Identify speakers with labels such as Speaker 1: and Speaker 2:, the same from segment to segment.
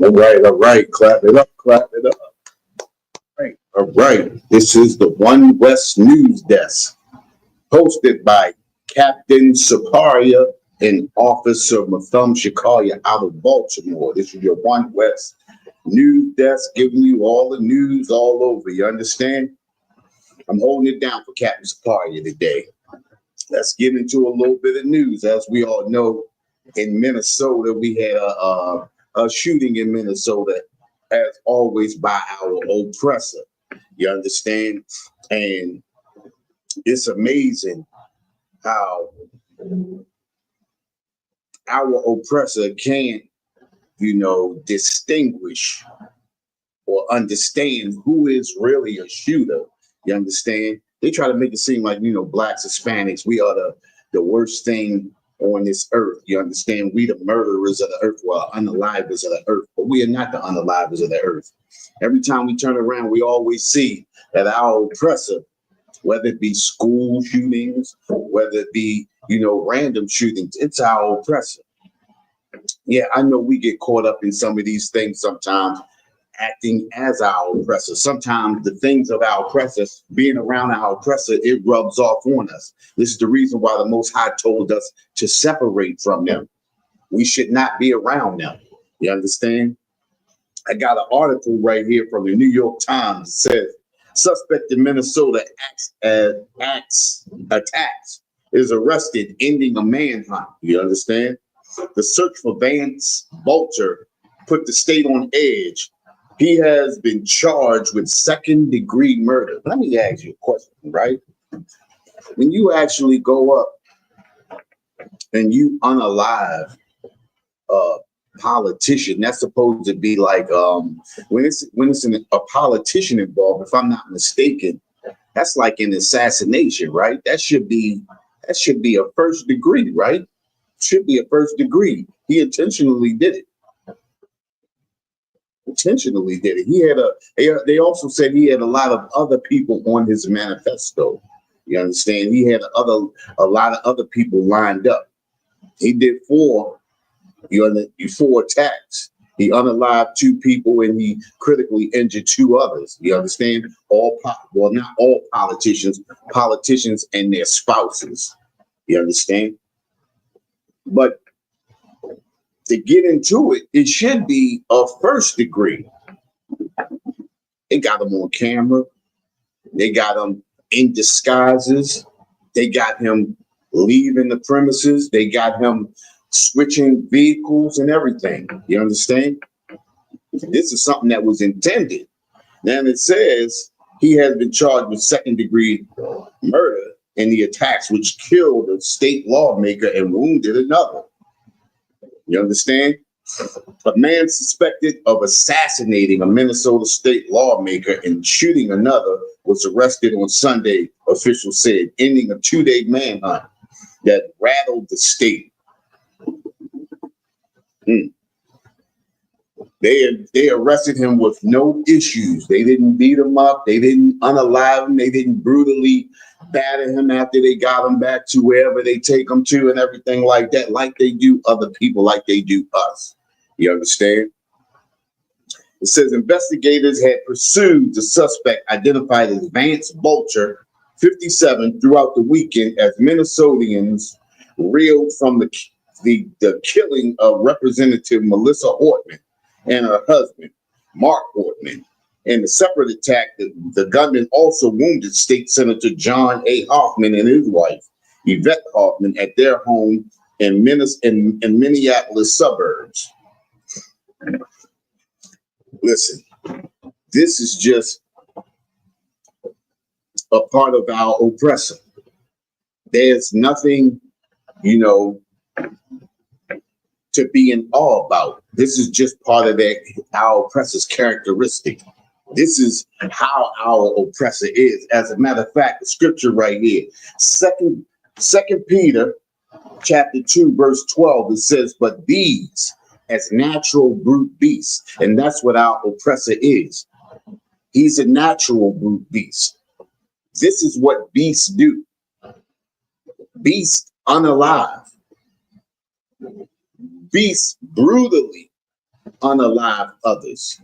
Speaker 1: All right. Clap it up, clap it up. All right. This is the One West News Desk, hosted by Captain Siparia and Officer Matham Shikaria out of Baltimore. This is your One West News Desk, giving you all the news all over. You understand? I'm holding it down for Captain Siparia today. Let's get into a little bit of news. As we all know, in Minnesota, we had a shooting in Minnesota, as always, by our oppressor. You understand? And it's amazing how our oppressor can't, distinguish or understand who is really a shooter. You understand? They try to make it seem like, blacks, Hispanics, we are the worst thing on this earth. You understand? We the murderers of the earth, well, unalivers of the earth, but we are not the unalivers of the earth. Every time we turn around, we always see that our oppressor, whether it be school shootings, whether it be, random shootings, it's our oppressor. Yeah, I know we get caught up in some of these things sometimes, acting as our oppressor. Sometimes the things of our oppressor, being around our oppressor, it rubs off on us. This is the reason why the Most High told us to separate from them. We should not be around them. You understand? I got an article right here from the New York Times. It says, suspect in Minnesota attacks is arrested, ending a manhunt. You understand? The search for Vance Bolter put the state on edge. He has been charged with second-degree murder. Let me ask you a question, right? When you actually go up and you unalive a politician, that's supposed to be like when it's a politician involved, if I'm not mistaken, that's like an assassination, right? That should be a first degree, right? Should be a first degree. He intentionally did it. They also said he had a lot of other people on his manifesto. You understand? He had a lot of other people lined up. He did four attacks. He unalived 2 people and he critically injured 2 others. You understand? Not all politicians and their spouses. You understand? But to get into it, it should be a first degree. They got him on camera. They got him in disguises. They got him leaving the premises. They got him switching vehicles and everything. You understand? This is something that was intended. Then it says he has been charged with second-degree murder in the attacks which killed a state lawmaker and wounded another. You understand? A man suspected of assassinating a Minnesota state lawmaker and shooting another was arrested on Sunday, officials said, ending a 2-day manhunt that rattled the state. They arrested him with no issues. They didn't beat him up. They didn't unalive him. They didn't brutally batter him after they got him back to wherever they take him to and everything like that, like they do other people, like they do us. You understand? It says investigators had pursued the suspect identified as Vance Bolter, 57, throughout the weekend as Minnesotans reeled from the killing of Representative Melissa Hortman and her husband, Mark Hortman. In the separate attack, the gunman also wounded State Senator John A. Hoffman and his wife, Yvette Hoffman, at their home in Minneapolis suburbs. Listen, this is just a part of our oppressor. There's nothing, to be in awe about. This is just part of our oppressor's characteristic. This is how our oppressor is. As a matter of fact, the scripture right here, Second Peter chapter 2, verse 12, it says, but these as natural brute beasts, and that's what our oppressor is. He's a natural brute beast. This is what beasts do. Beasts unalive. Beasts brutally unalive others.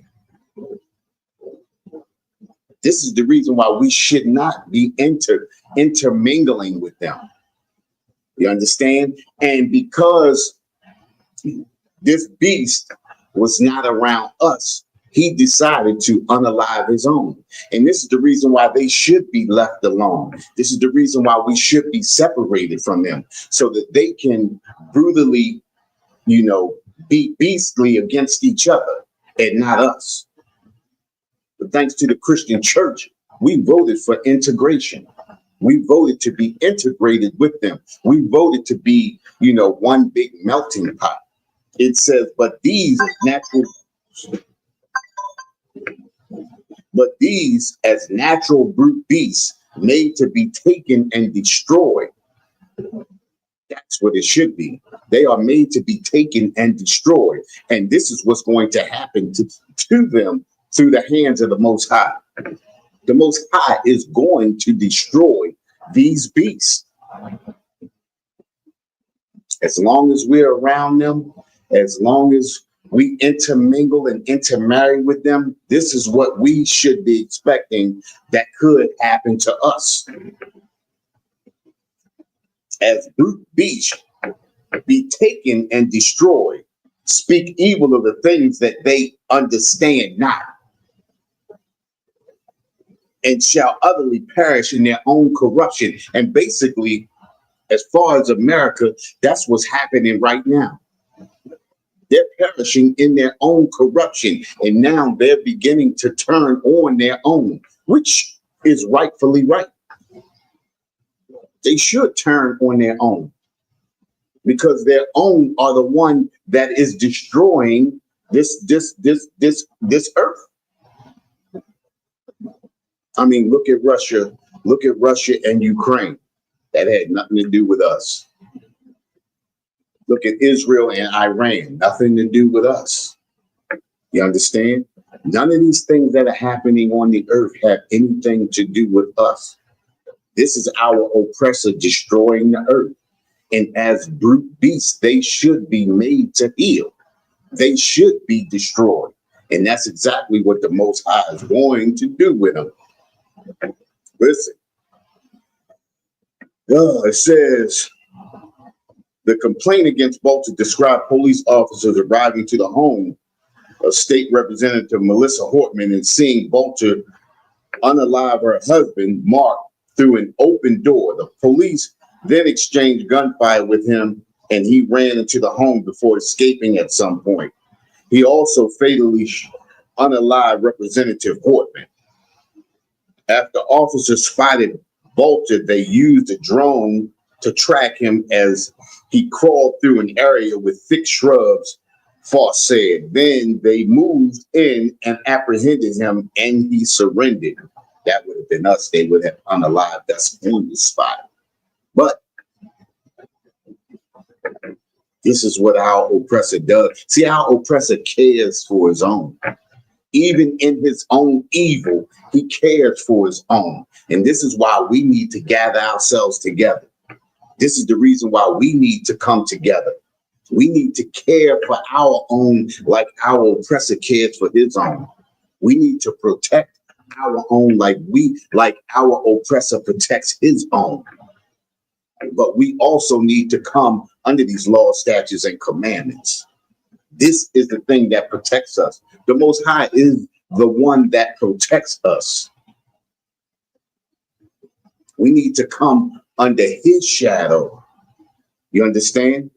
Speaker 1: This is the reason why we should not be intermingling with them. You understand? And because this beast was not around us, he decided to unalive his own. And this is the reason why they should be left alone. This is the reason why we should be separated from them, so that they can brutally, be beastly against each other and not us. But thanks to the Christian church, we voted for integration. We voted to be integrated with them. We voted to be, one big melting pot. It says, but these as natural brute beasts made to be taken and destroyed. That's what it should be. They are made to be taken and destroyed. And this is what's going to happen to them through the hands of the Most High. The Most High is going to destroy these beasts. As long as we're around them, as long as we intermingle and intermarry with them, this is what we should be expecting that could happen to us. As brute beasts be taken and destroyed, speak evil of the things that they understand not, and shall utterly perish in their own corruption. And basically, as far as America, that's what's happening right now. They're perishing in their own corruption, and now they're beginning to turn on their own, which is rightfully right. They should turn on their own, because their own are the one that is destroying this earth. I mean, look at Russia. Look at Russia and Ukraine. That had nothing to do with us. Look at Israel and Iran. Nothing to do with us. You understand? None of these things that are happening on the earth have anything to do with us. This is our oppressor destroying the earth. And as brute beasts, they should be made to heal. They should be destroyed. And that's exactly what the Most High is going to do with them. Listen. It says, the complaint against Bolton described police officers arriving to the home of State Representative Melissa Hortman and seeing Bolton unalive her husband, Mark, through an open door. The police then exchanged gunfire with him, and he ran into the home before escaping at some point. He also fatally unalived Representative Hortman. After officers spotted Bolton, they used a drone to track him as he crawled through an area with thick shrubs, Foss said. Then they moved in and apprehended him, and he surrendered. That would have been us. They would have unalived us on the spot. But this is what our oppressor does. See, our oppressor cares for his own. Even in his own evil, he cares for his own. And this is why we need to gather ourselves together. This is the reason why we need to come together. We need to care for our own like our oppressor cares for his own. We need to protect our own like our oppressor protects his own. But we also need to come under these laws, statutes, and commandments. This is the thing that protects us. The Most High is the one that protects us. We need to come under his shadow. You understand?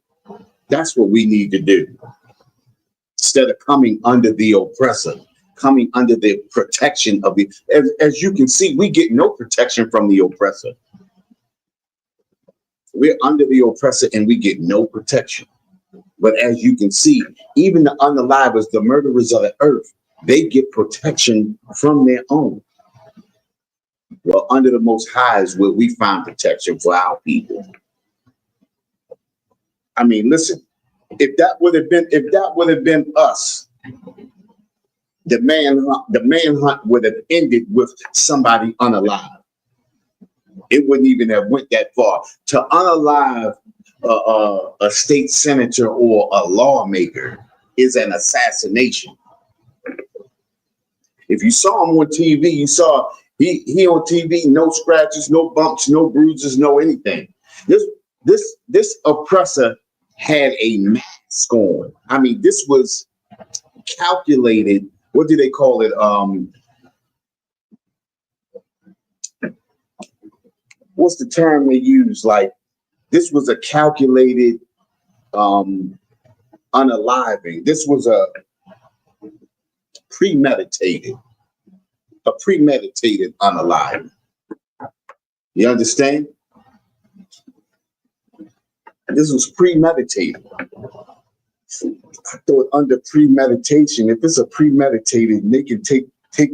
Speaker 1: That's what we need to do. Instead of coming under the oppressor, coming under the protection of the, as you can see, we get no protection from the oppressor. We're under the oppressor and we get no protection. But as you can see, even the unalivers, the murderers of the earth, they get protection from their own. Well, under the Most High is where we find protection for our people. I mean, listen, if that would have been us, the manhunt would have ended with somebody unalive. It wouldn't even have went that far. To unalive a state senator or a lawmaker, is an assassination. If you saw him on TV, you saw he on TV, no scratches, no bumps, no bruises, no anything. This oppressor had a mask on. I mean, this was calculated. What do they call it? What's the term they use? Like, this was a calculated unaliving. This was a premeditated unaliving. You understand? This was premeditated. I thought under premeditation, if it's a premeditated, they can take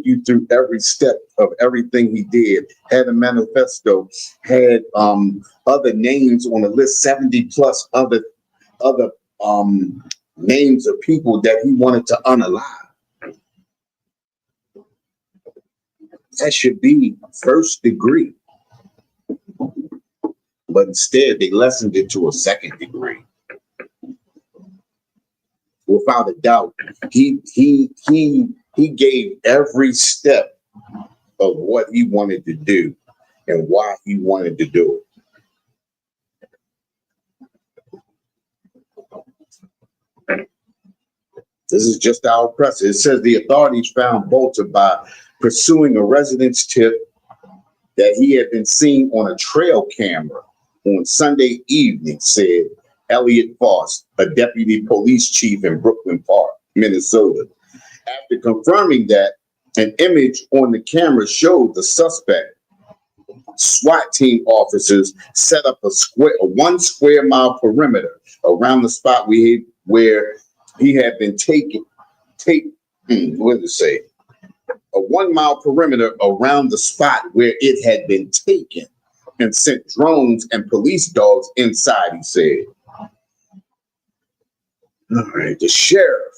Speaker 1: you through every step of everything he did. Had a manifesto, had other names on the list, 70 plus other names of people that he wanted to unalive. That should be first degree. But instead, they lessened it to a second degree. Without a doubt, he gave every step of what he wanted to do and why he wanted to do it. This is just our press. It says the authorities found Bolter by pursuing a resident's tip that he had been seen on a trail camera on Sunday evening, said Elliot Foss, a deputy police chief in Brooklyn Park, Minnesota. After confirming that, an image on the camera showed the suspect. SWAT team officers set up a 1 square mile perimeter around the spot where he had been taken. What did it say? A 1 mile perimeter around the spot where it had been taken, and sent drones and police dogs inside, he said. All right, the sheriff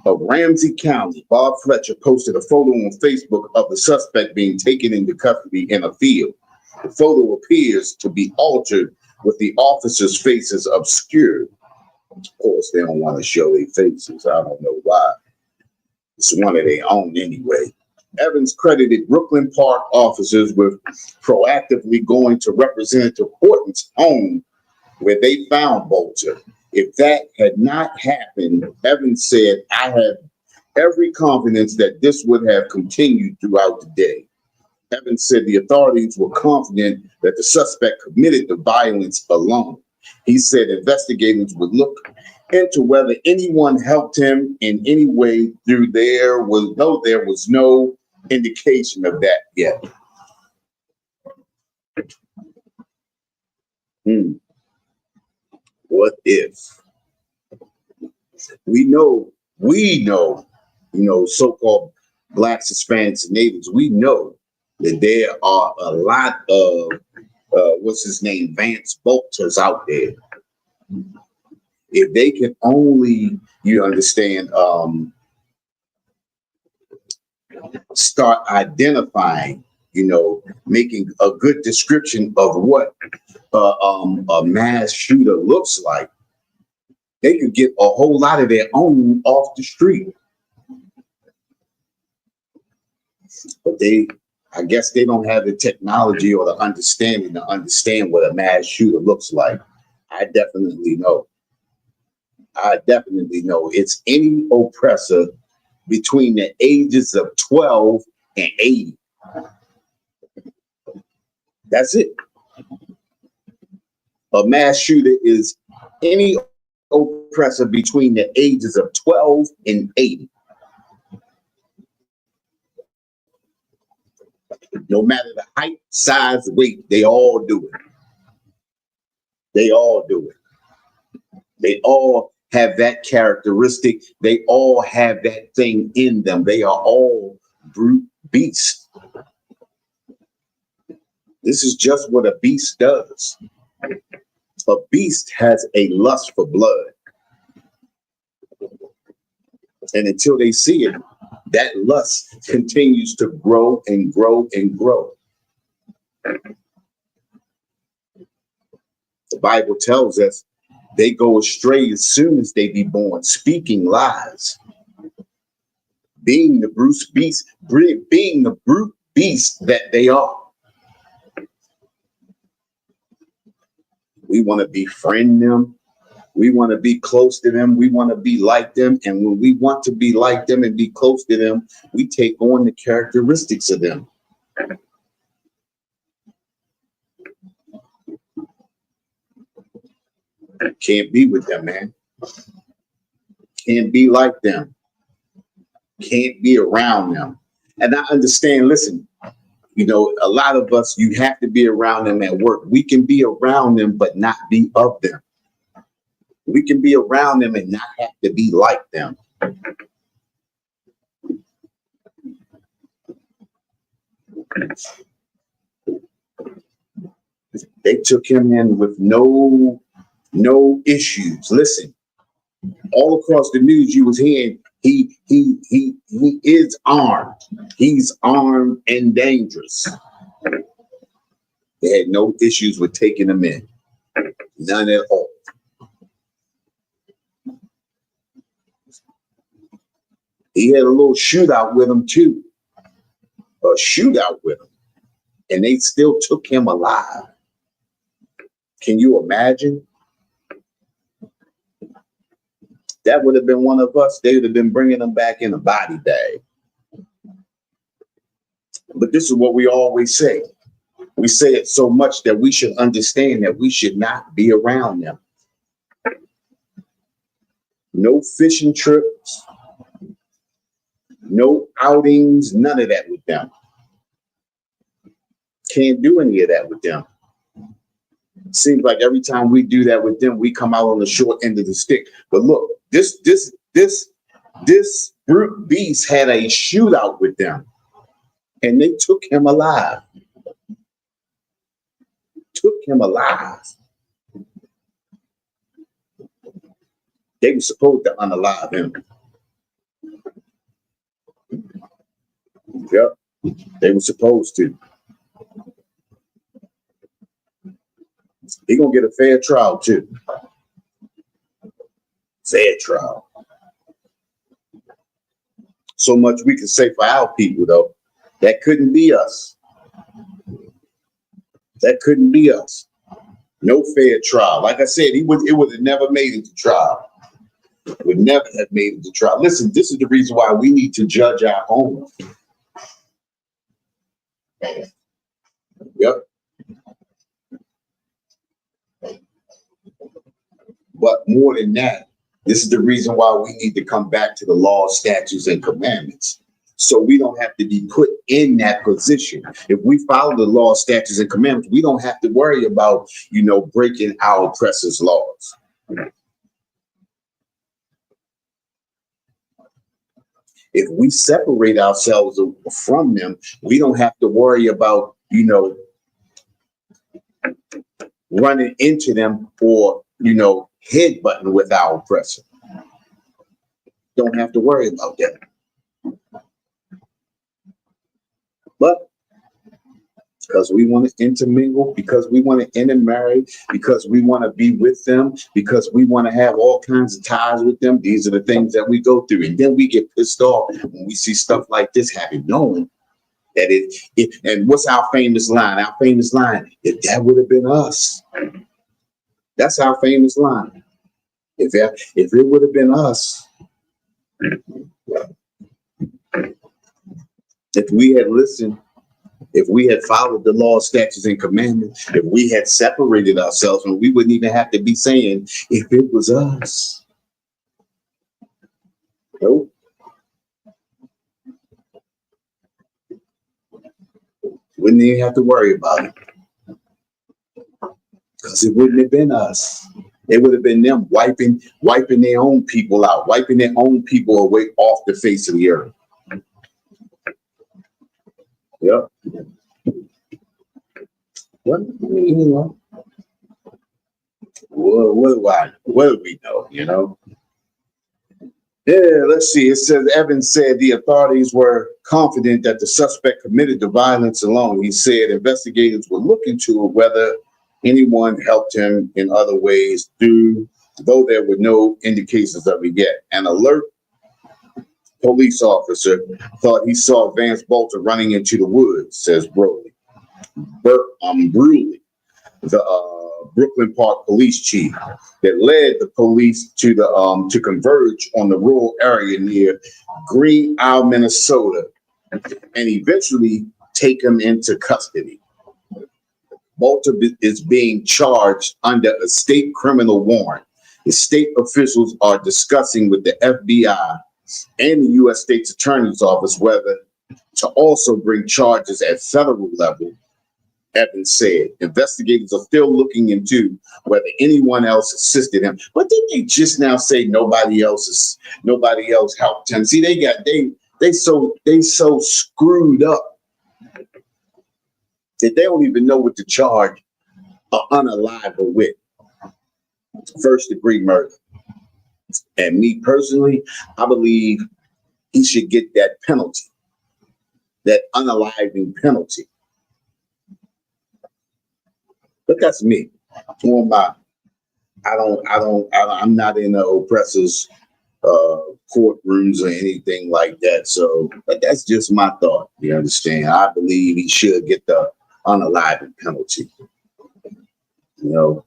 Speaker 1: of Ramsey County, Bob Fletcher, posted a photo on Facebook of the suspect being taken into custody in a field. The photo appears to be altered with the officers' faces obscured. Of course, they don't want to show their faces. I don't know why. It's one of their own anyway. Evans credited Brooklyn Park officers with proactively going to Representative Horton's home where they found Bolter. If that had not happened, Evans said, I have every confidence that this would have continued throughout the day. Evans said the authorities were confident that the suspect committed the violence alone. He said investigators would look into whether anyone helped him in any way though there was no indication of that yet. What if? We know, so-called Blacks, Hispanics, and Natives, we know that there are a lot of, Vance Bolters out there. If they can only, start identifying, making a good description of what a mass shooter looks like, they could get a whole lot of their own off the street. But I guess they don't have the technology or the understanding to understand what a mass shooter looks like. I definitely know. It's any oppressor between the ages of 12 and 80. That's it. A mass shooter is any oppressor between the ages of 12 and 80. No matter the height, size, weight, they all do it. They all have that characteristic. They all have that thing in them. They are all brute beasts. This is just what a beast does. A beast has a lust for blood. And until they see it, that lust continues to grow and grow and grow. The Bible tells us They go astray as soon as they be born, speaking lies, being the brute beast that they are. We want to befriend them. We want to be close to them. We want to be like them. And when we want to be like them and be close to them, we take on the characteristics of them. Can't be with them, man. Can't be like them. Can't be around them. And I understand, listen, you know, a lot of us, you have to be around them at work. We can be around them, but not be of them. We can be around them and not have to be like them. They took him in with no issues. Listen, all across the news you was hearing, he is armed. He's armed and dangerous. They had no issues with taking him in. None at all. He had a little shootout with him too. A shootout with him. And they still took him alive. Can you imagine? That would have been one of us. They would have been bringing him back in a body bag. But this is what we always say. We say it so much that we should understand that we should not be around them. No fishing trips, no outings, none of that with them. Can't do any of that with them. Seems like every time we do that with them, we come out on the short end of the stick. But look, this brute beast had a shootout with them, and they took him alive. Took him alive. They were supposed to unalive him. Yep, they were supposed to. He gonna get a fair trial too. Fair trial. So much we can say for our people though. That couldn't be us. That couldn't be us. No fair trial. Like I said, it would have never made it to trial. Would never have made it to trial. Listen, this is the reason why we need to judge our own. Yep. But more than that, this is the reason why we need to come back to the law, statutes, and commandments. So we don't have to be put in that position. If we follow the law, statutes, and commandments, we don't have to worry about, you know, breaking our oppressors' laws. If we separate ourselves from them, we don't have to worry about, you know, running into them or, you know, headbutting with our oppressor. Don't have to worry about that. But because we want to intermingle, because we want to intermarry, because we want to be with them, because we want to have all kinds of ties with them, these are the things that we go through. And then we get pissed off when we see stuff like this happen, knowing that and what's our famous line? Our famous line, if that would have been us. That's our famous line. If it would have been us, if we had listened, if we had followed the law, statutes, and commandments, if we had separated ourselves, and we wouldn't even have to be saying, if it was us. Nope. Wouldn't even have to worry about it. Because it wouldn't have been us. It would have been them wiping their own people out, wiping their own people away off the face of the earth. Yep. What do we know, you know? Yeah, let's see. It says Evans said the authorities were confident that the suspect committed the violence alone. He said investigators were looking into whether anyone helped him in other ways through though there were no indications of it yet. An alert police officer thought he saw Vance Bolter running into the woods, says Brewley, the Brooklyn Park police chief, that led the police to to converge on the rural area near Green Isle, Minnesota, and eventually take him into custody. Bolter is being charged under a state criminal warrant. The state officials are discussing with the FBI and the U.S. State's Attorney's Office whether to also bring charges at federal level. Evans said investigators are still looking into whether anyone else assisted him. But didn't they just now say nobody else helped him? See, they so screwed up that they don't even know what to charge an unaliver with. First degree murder. And me personally, I believe he should get that penalty, that unaliving penalty. But that's me. Who am I? I'm not in the oppressor's courtrooms or anything like that. So, but that's just my thought. You understand? I believe he should get the unaliving penalty. You know,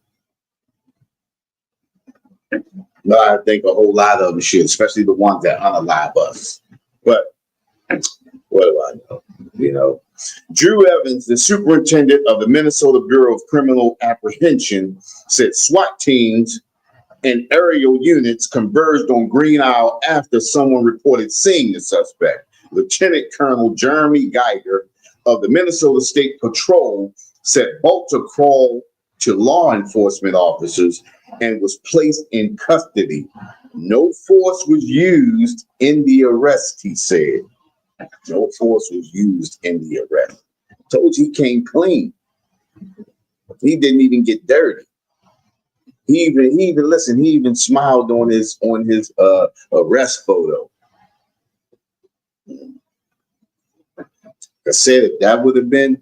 Speaker 1: but I think a whole lot of them should, especially the ones that unalive us. But what do I know? You know, Drew Evans, the superintendent of the Minnesota Bureau of Criminal Apprehension, said SWAT teams and aerial units converged on Green Isle after someone reported seeing the suspect. Lieutenant Colonel Jeremy Geiger of the Minnesota State Patrol said Bolter crawled to law enforcement officers and was placed in custody. No force was used in the arrest, he said. No force was used in the arrest. Told you he came clean. He didn't even get dirty. He even smiled on his arrest photo. I said if that would have been,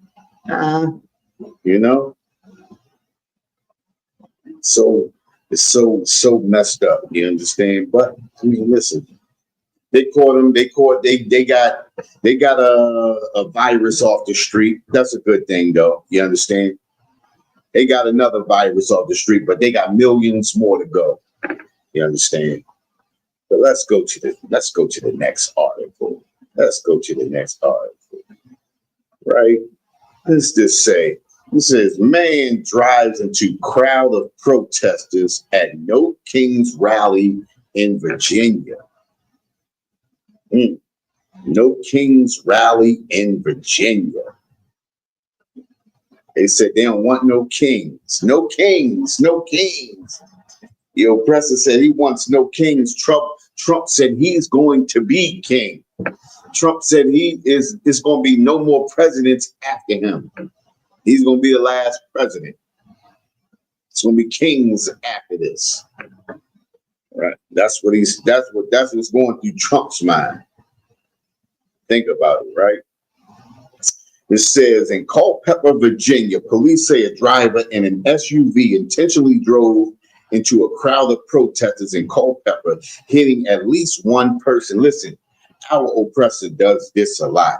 Speaker 1: you know, so it's so messed up. You understand? But I mean, listen. They caught him. They got a virus off the street. That's a good thing, though. You understand? They got another virus off the street, but they got millions more to go. You understand? But let's go to the next article. Right? Let's just say it says man drives into crowd of protesters at No Kings rally in Virginia. No Kings rally in Virginia. They said they don't want no kings. No kings. No kings. The oppressor said he wants no kings. Trump said he's going to be king. Trump said it's going to be no more presidents after him. He's going to be the last president. It's going to be kings after this. Right. That's what's going through Trump's mind. Think about it, right? It says in Culpeper, Virginia, police say a driver in an SUV intentionally drove into a crowd of protesters in Culpeper, hitting at least one person. Listen, our oppressor does this a lot,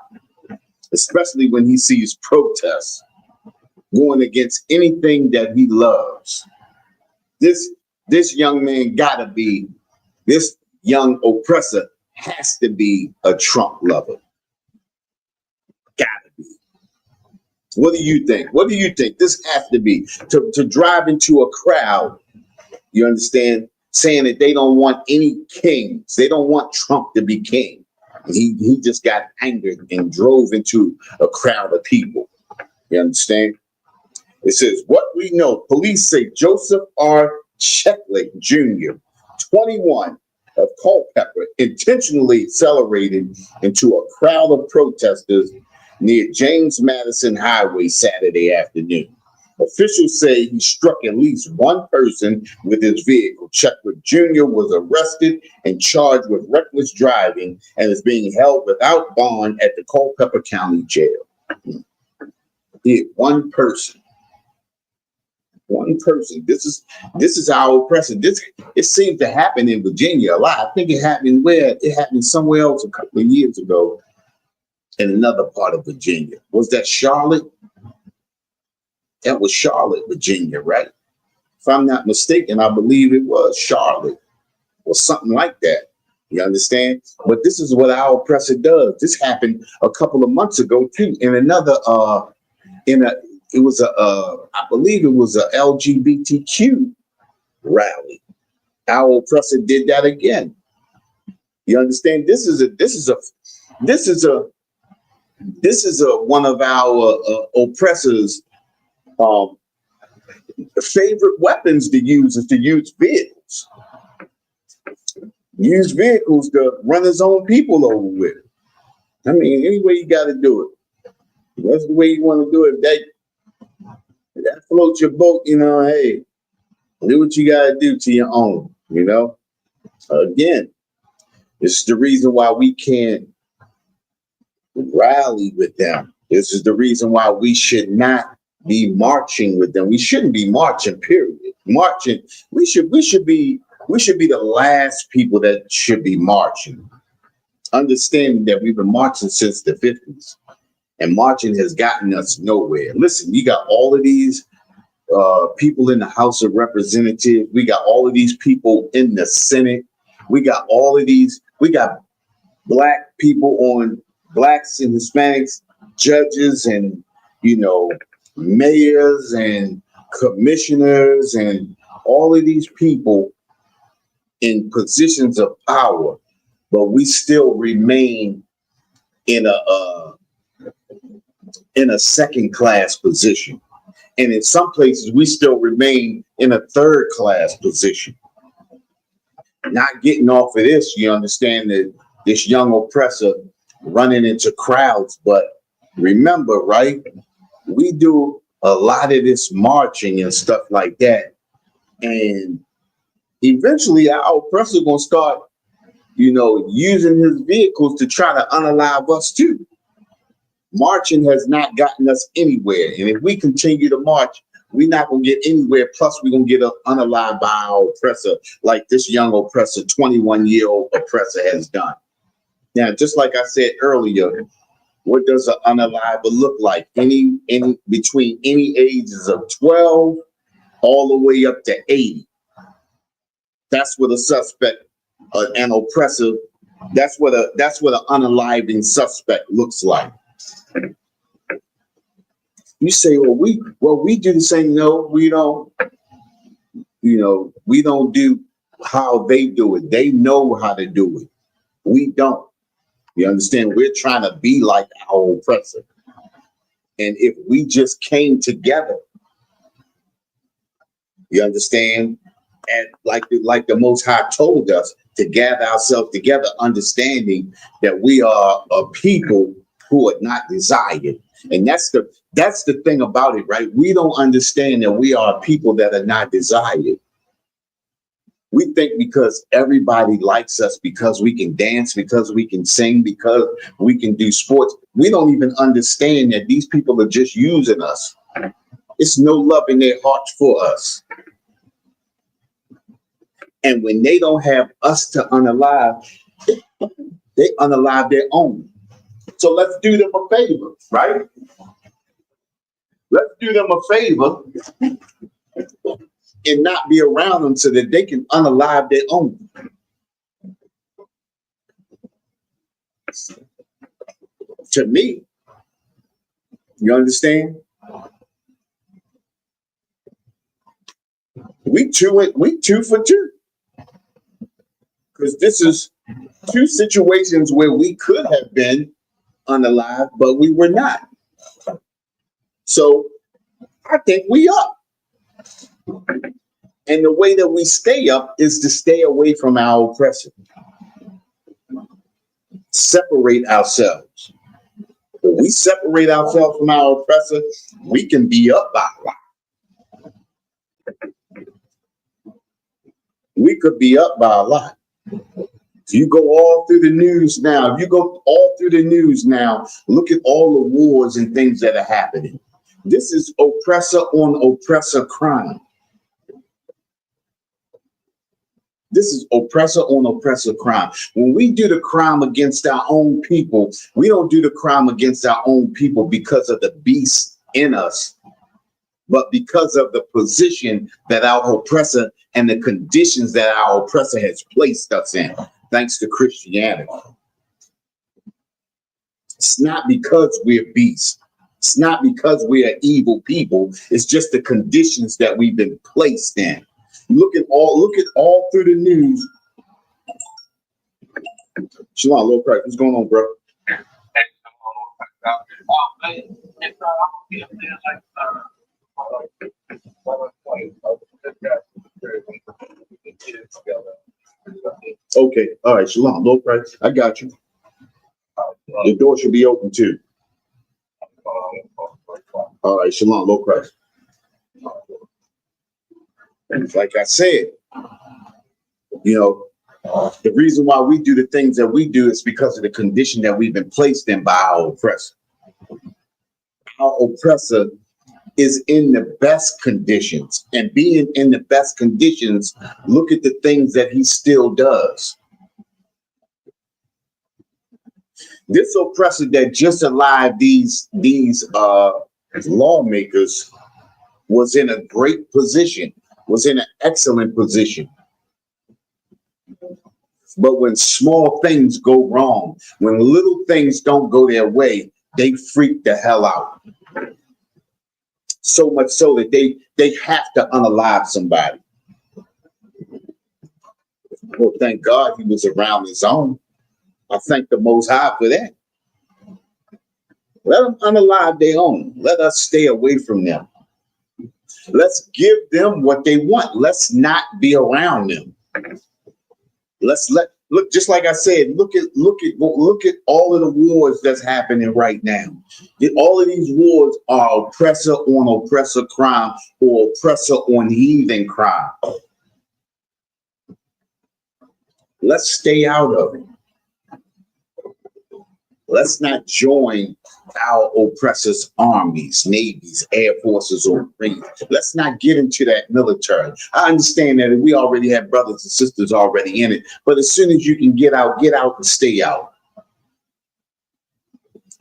Speaker 1: especially when he sees protests going against anything that he loves. This young man this young oppressor has to be a Trump lover. Gotta be. What do you think? This has to be to drive into a crowd, you understand, saying that they don't want any kings. They don't want Trump to be king. He just got angered and drove into a crowd of people. You understand? It says, what we know, police say Joseph R. Checkley Jr., 21, of Culpeper, intentionally accelerated into a crowd of protesters near James Madison Highway Saturday afternoon. Officials say he struck at least one person with his vehicle. Checkley Jr. was arrested and charged with reckless driving and is being held without bond at the Culpeper County Jail. He hit one person. One person. This is our oppressor. This it seems to happen in Virginia a lot. I think it happened where it happened somewhere else a couple of years ago in another part of Virginia. Was that Charlotte? That was Charlotte, Virginia, right? If I'm not mistaken, I believe it was Charlotte or something like that. You understand? But this is what our oppressor does. This happened a couple of months ago too in another I believe it was a LGBTQ rally. Our oppressor did that again. You understand? This is one of our oppressors' favorite weapons to use is to use vehicles. Use vehicles to run his own people over with. I mean, any way you got to do it. That's the way you want to do it. That floats your boat, hey, do what you got to do to your own, Again, this is the reason why we can't rally with them. This is the reason why we should not be marching with them. We shouldn't be marching, period. Marching, we should be the last people that should be marching. Understanding that we've been marching since the 50s. And marching has gotten us nowhere. Listen, you got all of these people in the House of Representatives. We got all of these people in the Senate. We got black people blacks and Hispanics, judges and, mayors and commissioners and all of these people in positions of power, but we still remain in a second class position. And in some places, we still remain in a third class position. Not getting off of this, you understand that this young oppressor running into crowds. But remember, right, we do a lot of this marching and stuff like that. And eventually our oppressor going to start, using his vehicles to try to unalive us too. Marching has not gotten us anywhere. And if we continue to march, we're not going to get anywhere. Plus, we're going to get unalived by our oppressor, like this young oppressor, 21-year-old oppressor has done. Now, just like I said earlier, what does an unaliver look like? Any between any ages of 12 all the way up to 80. That's what a suspect, an oppressor, that's what an unaliving suspect looks like. You say, well, we do the same. No, we don't. We don't do how they do it. They know how to do it. We don't. You understand? We're trying to be like our oppressor. And if we just came together, you understand? And like the Most High told us to gather ourselves together, understanding that we are a people who are not desired. And that's the thing about it, right? We don't understand that we are people that are not desired. We think because everybody likes us, because we can dance, because we can sing, because we can do sports, we don't even understand that these people are just using us. It's no love in their hearts for us. And when they don't have us to unalive, they unalive their own. So let's do them a favor, right? Let's do them a favor and not be around them so that they can unalive their own. To me, you understand? We two for two. Because this is two situations where we could have been unalive, but we were not. So I think we up. And the way that we stay up is to stay away from our oppressor. Separate ourselves. When we separate ourselves from our oppressor, we can be up by a lot. We could be up by a lot. If you go all through the news now, look at all the wars and things that are happening. This is oppressor on oppressor crime. This is oppressor on oppressor crime. When we do the crime against our own people, we don't do the crime against our own people because of the beast in us, but because of the position that our oppressor and the conditions that our oppressor has placed us in, thanks to Christianity. It's not because we're beasts. It's not because we are evil people. It's just the conditions that we've been placed in. Look at all through the news. Shalom, Lord Christ. What's going on, bro? Okay, all right, Shalom, Lord Christ. I got you. The door should be open too. All right, Shalom, Lord Christ. And like I said, you know, the reason why we do the things that we do is because of the condition that we've been placed in by our oppressor. Our oppressor is in the best conditions, and being in the best conditions, look at the things that he still does. This oppressor that just allowed these lawmakers was in a great position, was in an excellent position. But when small things go wrong, when little things don't go their way, they freak the hell out. So much so that they have to unalive somebody. Well, thank God he was around his own. I thank the Most High for that. Let them unalive their own. Let us stay away from them. Let's give them what they want. Let's not be around them. Look, just like I said, look at all of the wars that's happening right now. All of these wars are oppressor on oppressor crime or oppressor on heathen crime. Let's stay out of it. Let's not join our oppressors' armies, navies, air forces, or marines. Let's not get into that military. I understand that we already have brothers and sisters already in it, but as soon as you can get out and stay out.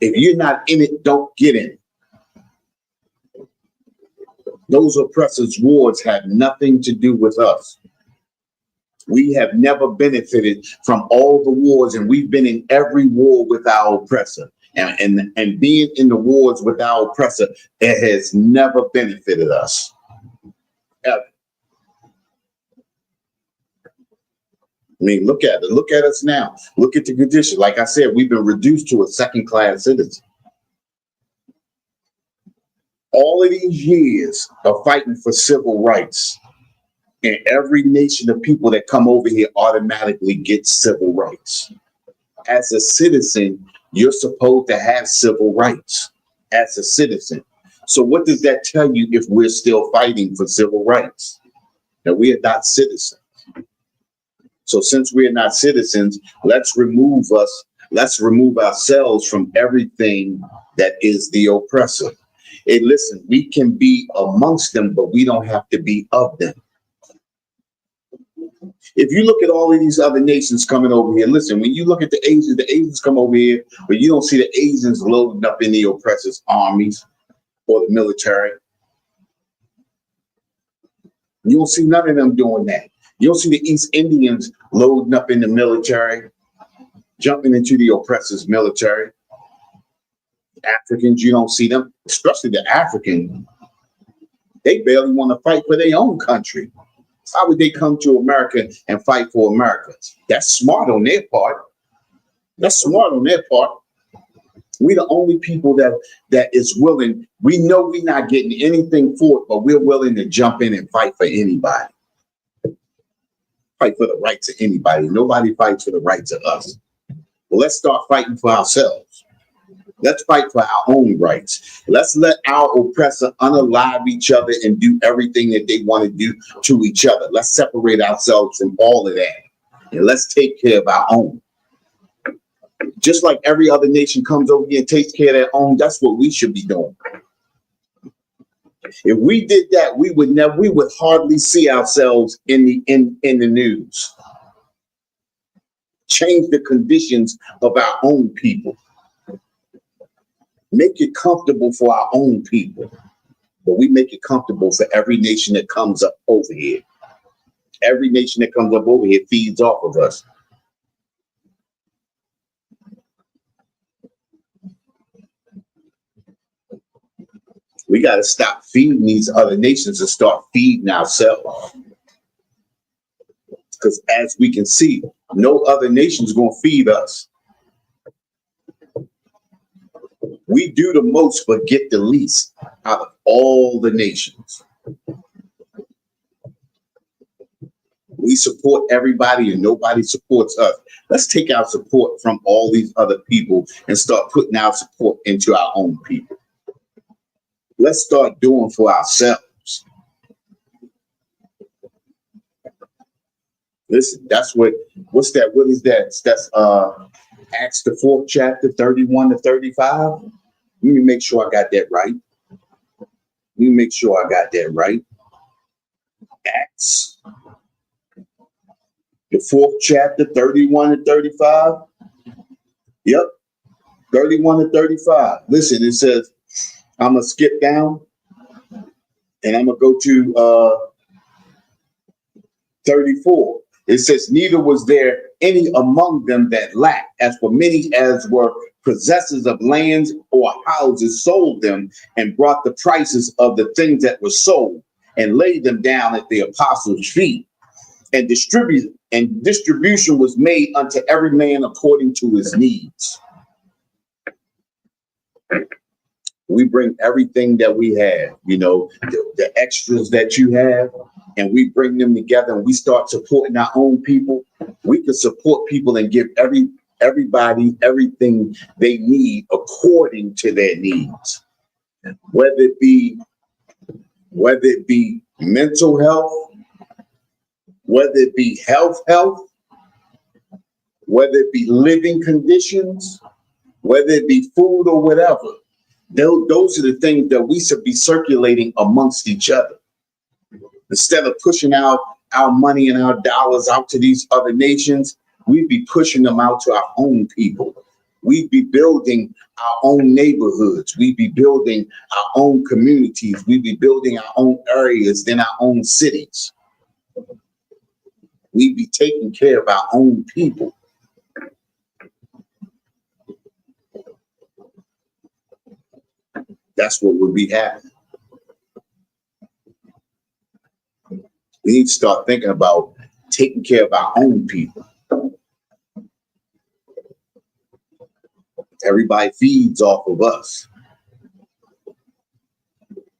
Speaker 1: If you're not in it, don't get in. Those oppressors' wars have nothing to do with us. We have never benefited from all the wars, and we've been in every war with our oppressor. And being in the wars with our oppressor, it has never benefited us. Ever. I mean, look at it. Look at us now. Look at the condition. Like I said, we've been reduced to a second-class citizen. All of these years of fighting for civil rights, and every nation of people that come over here automatically gets civil rights. As a citizen, you're supposed to have civil rights as a citizen. So what does that tell you if we're still fighting for civil rights? That we are not citizens. So since we are not citizens, let's remove ourselves from everything that is the oppressor. Hey, listen, we can be amongst them, but we don't have to be of them. If you look at all of these other nations coming over here, listen, when you look at the Asians come over here, but you don't see the Asians loading up in the oppressors' armies or the military. You don't see none of them doing that. You don't see the East Indians loading up in the military, jumping into the oppressors' military. Africans, you don't see them, especially the African. They barely want to fight for their own country. How would they come to America and fight for America? That's smart on their part. That's smart on their part. We're the only people that is willing. We know we're not getting anything for it, but we're willing to jump in and fight for anybody. Fight for the rights of anybody. Nobody fights for the rights of us. Well, let's start fighting for ourselves. Let's fight for our own rights. Let's let our oppressor unalive each other and do everything that they want to do to each other. Let's separate ourselves from all of that. And let's take care of our own. Just like every other nation comes over here and takes care of their own, that's what we should be doing. If we did that, we would hardly see ourselves in the news. Change the conditions of our own people. Make it comfortable for our own people. But we make it comfortable for every nation that comes up over here. Every nation that comes up over here feeds off of us. We got to stop feeding these other nations and start feeding ourselves. Because as we can see, no other nation is going to feed us. We do the most but get the least out of all the nations. We support everybody and nobody supports us. Let's take our support from all these other people and start putting our support into our own people. Let's start doing for ourselves. Listen, that's what's that? What is that? That's Acts the 4th chapter, 31 to 35. Let me make sure I got that right. Acts the 4th chapter, 31 to 35. Yep, 31 to 35. Listen, it says, I'm going to skip down and I'm going to go to 34. It says, neither was there any among them that lacked, as for many as were possessors of lands or houses sold them and brought the prices of the things that were sold and laid them down at the apostles' feet. And distribution was made unto every man according to his needs. We bring everything that we have, the extras that you have, and we bring them together and we start supporting our own people. We can support people and give everybody everything they need according to their needs, whether it be mental health, whether it be health, whether it be living conditions, whether it be food or whatever. Those are the things that we should be circulating amongst each other. Instead of pushing out our money and our dollars out to these other nations, we'd be pushing them out to our own people. We'd be building our own neighborhoods. We'd be building our own communities. We'd be building our own areas, then our own cities. We'd be taking care of our own people. That's what would be happening. We need to start thinking about taking care of our own people. Everybody feeds off of us.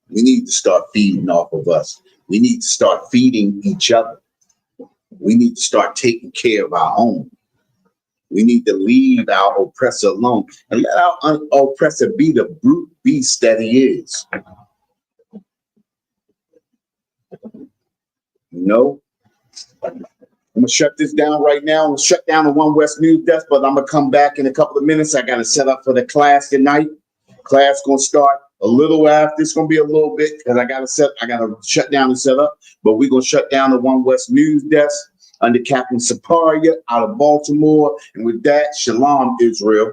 Speaker 1: We need to start feeding off of us. We need to start feeding each other. We need to start taking care of our own. We need to leave our oppressor alone and let our oppressor be the brute beast that he is. I'm going to shut this down right now. I'm going to shut down the One West News Desk, but I'm going to come back in a couple of minutes. I got to set up for the class tonight. Class going to start a little after. It's going to be a little bit because I got to shut down and set up, but we're going to shut down the One West News Desk under Captain Saparia out of Baltimore. And with that, Shalom, Israel.